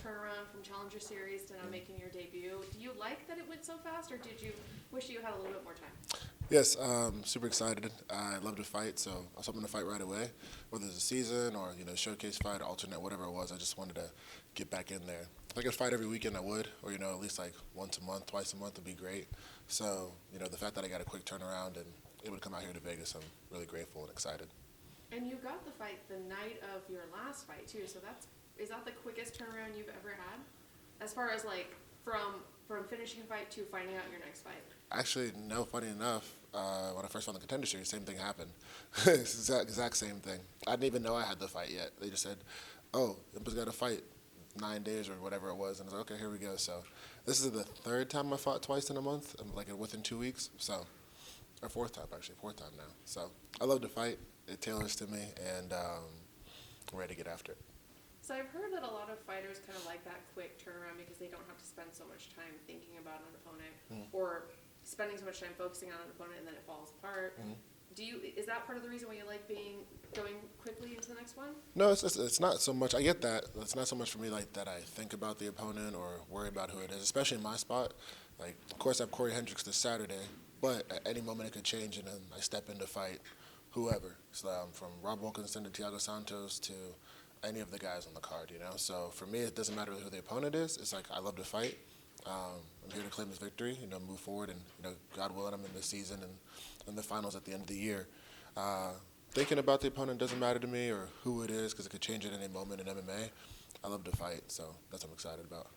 turnaround from Challenger Series to now making your debut. Do you like that it went so fast, or did you wish you had a little bit more time? Yes, super excited. I love to fight, so I was hoping to fight right away, whether it's a season or showcase fight, alternate, whatever it was. I just wanted to get back in there. If I could fight every weekend, I would, or at least like once a month, twice a month would be great. So the fact that I got a quick turnaround and able to come out here to Vegas, I'm really grateful and excited. And you got the fight the night of your last fight too, so is that the quickest turnaround you've ever had, as far as like from finishing a fight to finding out your next fight? Actually, no, funny enough, when I first won the Contender Series, same thing happened. It's the exact same thing. I didn't even know I had the fight yet. They just said, oh, Impa's got a fight 9 days or whatever it was. And I was like, okay, here we go. So this is the third time I fought twice in a month, like within 2 weeks. So, or fourth time now. So I love to fight. It tailors to me, and I'm ready to get after it. So I've heard that a lot of fighters kind of like that quick turnaround because they don't have to spend so much time thinking about an opponent or spending so much time focusing on an opponent and then it falls apart. Is that part of the reason why you like going quickly into the next one? No, it's not so much. I get that. It's not so much for me like that I think about the opponent or worry about who it is, especially in my spot. Like, of course, I have Cory Hendrix this Saturday, but at any moment it could change, and then I step in to fight whoever. So from Rob Wilkinson to Thiago Santos to any of the guys on the card, So for me, it doesn't matter who the opponent is. It's like I love to fight. I'm here to claim this victory, move forward, and God willing, I'm in this season and in the finals at the end of the year. Thinking about the opponent doesn't matter to me or who it is because it could change at any moment in MMA. I love to fight, so that's what I'm excited about.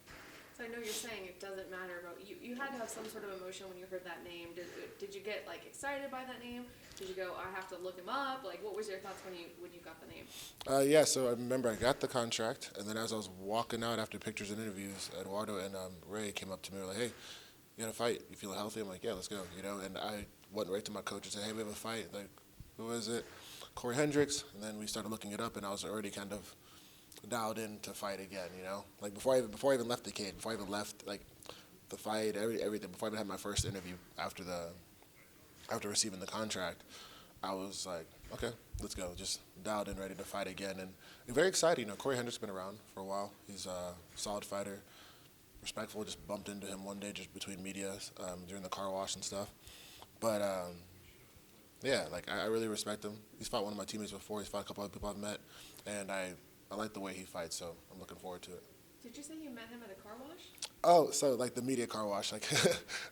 So I know you're saying it doesn't matter, but you had to have some sort of emotion when you heard that name. Did you get like excited by that name? Did you go, I have to look him up? Like, what was your thoughts when you got the name? Yeah, so I remember I got the contract, and then as I was walking out after pictures and interviews, Eduardo and Ray came up to me and were like, hey, you got a fight? You feel healthy? I'm like, yeah, let's go. And I went right to my coach and said, hey, we have a fight. Like, who is it? Cory Hendrix. And then we started looking it up, and I was already kind of dialed in to fight again, Like before I even left the cage, before I even left like the fight, everything, before I even had my first interview after receiving the contract, I was like, okay, let's go. Just dialed in, ready to fight again, and very excited. Cory Hendrix has been around for a while. He's a solid fighter, respectful. Just bumped into him one day just between media during the car wash and stuff, but yeah, like I really respect him. He's fought one of my teammates before. He's fought a couple other people I've met, and I like the way he fights, so I'm looking forward to it. Did you say you met him at a car wash? Oh, so like the media car wash, like.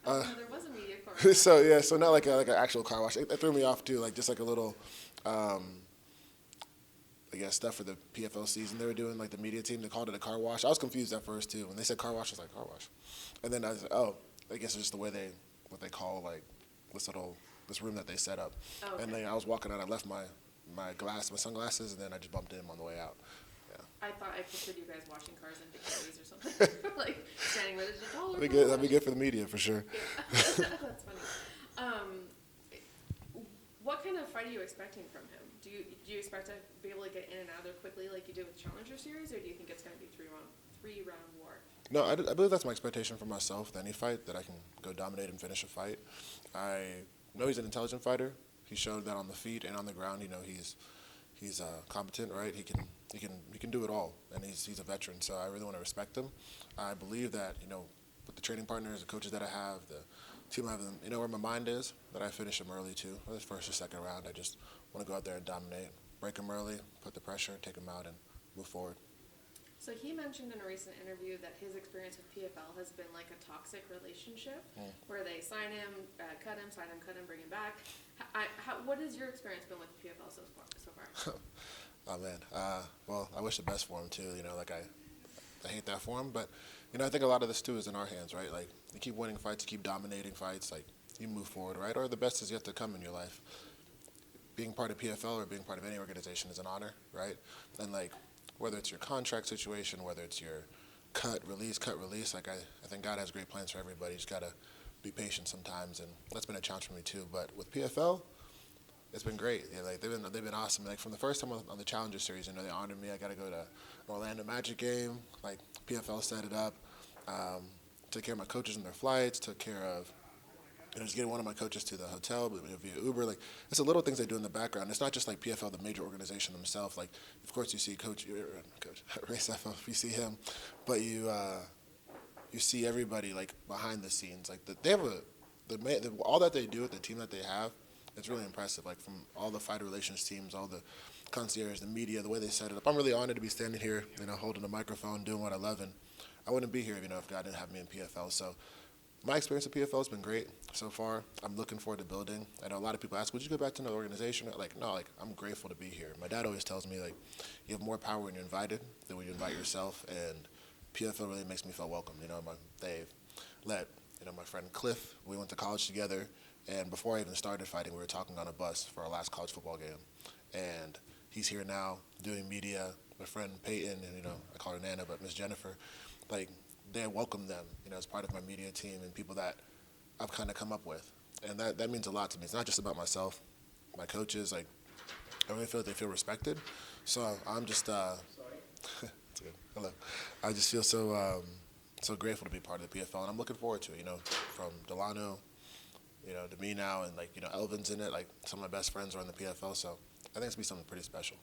No, there was a media car wash. So yeah, so not like an actual car wash. That threw me off too, like just like a little, I guess stuff for the PFL season they were doing, like the media team. They called it a car wash. I was confused at first too when they said car wash. I was like car wash, and then I was like, oh, I guess it's just the way what they call like this room that they set up. Oh, okay. And then I was walking out. I left my sunglasses, and then I just bumped into him on the way out. I thought I pictured you guys washing cars in bikinis or something, like standing with a dollar. That'd be good for the media for sure. Yeah. That's funny. What kind of fight are you expecting from him? Do you expect to be able to get in and out there quickly like you did with Challenger Series, or do you think it's going to be three-round war? No, I believe that's my expectation for myself with any fight, that I can go dominate and finish a fight. I know he's an intelligent fighter. He showed that on the feet and on the ground. He's competent, right? He can do it all, and he's a veteran. So I really want to respect him. I believe that with the training partners, the coaches that I have, the team I have, where my mind is, that I finish him early too. Whether it's first or second round, I just want to go out there and dominate, break him early, put the pressure, take him out, and move forward. So he mentioned in a recent interview that his experience with PFL has been like a toxic relationship, where they sign him, cut him, bring him back. What has your experience been with PFL so far? Oh man, well, I wish the best for him too. Like I hate that for him, but I think a lot of this too is in our hands, right? Like you keep winning fights, you keep dominating fights, like you move forward, right? Or the best is yet to come in your life. Being part of PFL or being part of any organization is an honor, right? And like whether it's your contract situation, whether it's your cut release, like I think God has great plans for everybody. You just gotta be patient sometimes, and that's been a challenge for me too. But with PFL, it's been great. Yeah, like they've been awesome. Like from the first time on the Challenger Series, they honored me. I got to go to an Orlando Magic game. Like PFL set it up. Took care of my coaches and their flights. Took care of just getting one of my coaches to the hotel via Uber. Like, it's the little things they do in the background. It's not just like PFL, the major organization themselves. Like, of course, you see Coach Race FF, you see him, but you see everybody like behind the scenes. Like, they have all that they do with the team that they have. It's really impressive. Like, from all the fighter relations teams, all the concierge, the media, the way they set it up. I'm really honored to be standing here, holding a microphone, doing what I love, and I wouldn't be here, if God didn't have me in PFL. So my experience at PFL has been great so far. I'm looking forward to building. I know a lot of people ask, would you go back to another organization? Like, no, like, I'm grateful to be here. My dad always tells me, like, you have more power when you're invited than when you invite yourself, and PFL really makes me feel welcome. They've let, my friend Cliff, we went to college together, and before I even started fighting, we were talking on a bus for our last college football game, and he's here now doing media. My friend Peyton, and, I call her Nana, but Miss Jennifer, like, they welcome them, as part of my media team and people that I've kind of come up with. And that means a lot to me. It's not just about myself, my coaches, like, I really feel like they feel respected. So I'm just, That's good. Hello. I just feel so grateful to be part of the PFL, and I'm looking forward to it, from Delano, to me now, and, like, Elvin's in it. Like, some of my best friends are in the PFL, so I think it's going to be something pretty special.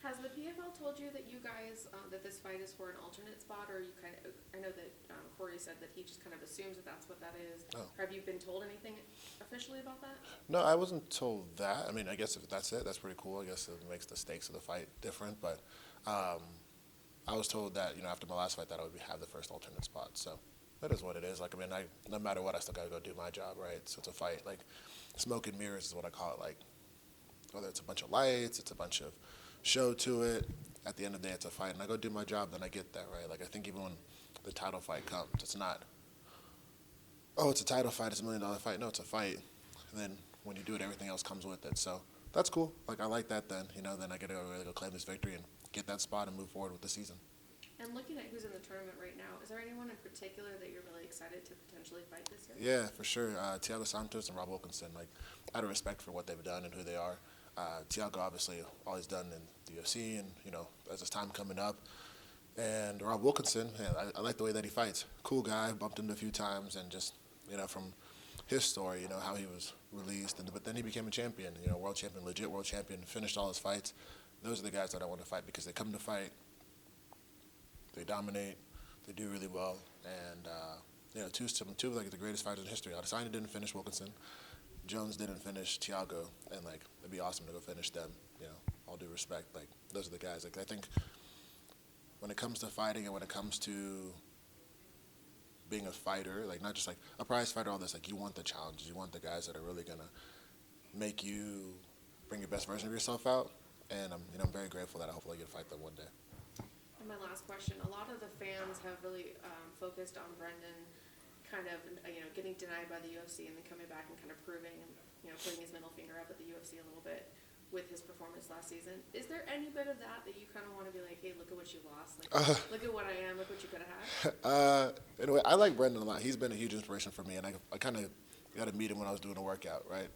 Has the PFL told you that you guys, that this fight is for an alternate spot, or you kind of, I know that Cory said that he just kind of assumes that that's what that is. Oh. Or have you been told anything officially about that? No, I wasn't told that. I mean, I guess if that's it, that's pretty cool. I guess it makes the stakes of the fight different, but I was told that, after my last fight that I would have the first alternate spot, so that is what it is. Like, I mean, no matter what, I still got to go do my job, right? So it's a fight. Like, smoke and mirrors is what I call it. Like, whether it's a bunch of lights, it's a bunch of show to it. At the end of the day, it's a fight, and I go do my job, then I get that, right? Like, I think even when the title fight comes, it's not, oh, it's a title fight, it's $1 million fight. No, it's a fight, and then when you do it, everything else comes with it. So that's cool. Like, I like that then, then I get to really go claim this victory and get that spot and move forward with the season. And looking at who's in the tournament right now, is there anyone in particular that you're really excited to potentially fight this year? Yeah, for sure. Thiago Santos and Rob Wilkinson. Like, out of respect for what they've done and who they are. Thiago, obviously, all he's done in the UFC, and, as his time coming up. And Rob Wilkinson, man, I like the way that he fights. Cool guy, bumped into a few times, and just, from his story, how he was released. But then he became a champion, world champion, legit world champion, finished all his fights. Those are the guys that I want to fight because they come to fight, they dominate, they do really well. And, two of like the greatest fighters in history. Adesanya didn't finish Wilkinson. Jones didn't finish Thiago, and, like, it'd be awesome to go finish them, all due respect. Like, those are the guys. Like, I think when it comes to fighting and when it comes to being a fighter, like, not just, like, a prize fighter, all this, like, you want the challenges. You want the guys that are really going to make you bring your best version of yourself out, and I'm very grateful that I hopefully get to fight them one day. And my last question, a lot of the fans have really focused on Brendan kind of, getting denied by the UFC and then coming back and kind of proving and, putting his middle finger up at the UFC a little bit with his performance last season. Is there any bit of that you kind of want to be like, hey, look at what you lost. Like, look at what I am. Look what you could have had. In a way, I like Brendan a lot. He's been a huge inspiration for me, and I kind of got to meet him when I was doing a workout, right?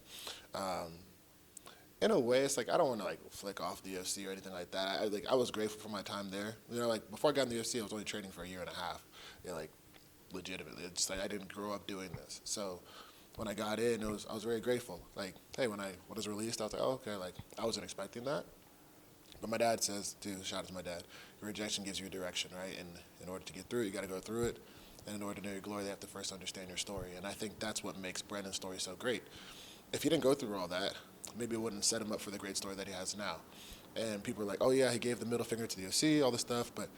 In a way, it's like I don't want to, like, flick off the UFC or anything like that. I was grateful for my time there. Like, before I got in the UFC, I was only training for a year and a half. Like, legitimately, it's like I didn't grow up doing this. So when I got in, I was very grateful. Like, hey, when it was released, I was like, oh, okay. Like, I wasn't expecting that. But my dad says, too, shout out to my dad, your rejection gives you a direction, right? And in order to get through it, you got to go through it. And in order to know your glory, they have to first understand your story. And I think that's what makes Brendan's story so great. If he didn't go through all that, maybe it wouldn't set him up for the great story that he has now. And people are like, oh, yeah, he gave the middle finger to the UFC, all this stuff. But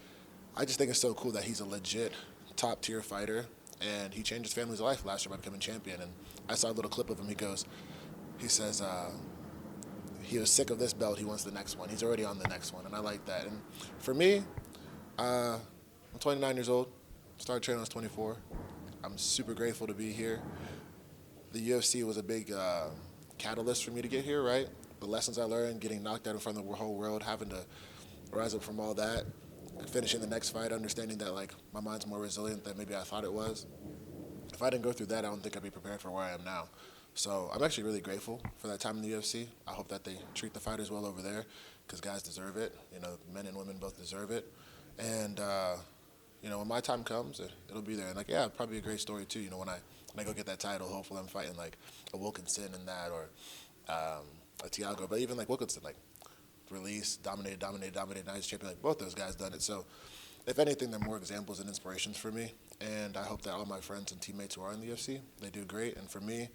I just think it's so cool that he's a legit top-tier fighter, and he changed his family's life last year by becoming champion. And I saw a little clip of him. He says, he was sick of this belt. He wants the next one. He's already on the next one, and I like that. And for me, I'm 29 years old. Started training when I was 24. I'm super grateful to be here. The UFC was a big catalyst for me to get here, right? The lessons I learned, getting knocked out in front of the whole world, having to rise up from all that, finishing the next fight, understanding that, like, my mind's more resilient than maybe I thought it was. If I didn't go through that, I don't think I'd be prepared for where I am now. So I'm actually really grateful for that time in the UFC. I hope that they treat the fighters well over there because guys deserve it. Men and women both deserve it. And, when my time comes, it'll be there. And, like, yeah, it'll probably be a great story, too. When when I go get that title, hopefully I'm fighting like a Wilkinson in that, or a Thiago. But even like Wilkinson, like release, dominated, nice champion. Like both those guys done it. So if anything, they're more examples and inspirations for me. And I hope that all my friends and teammates who are in the UFC, they do great. And for me,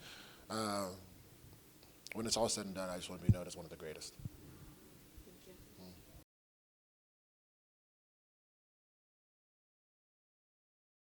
when it's all said and done, I just want to be known as one of the greatest.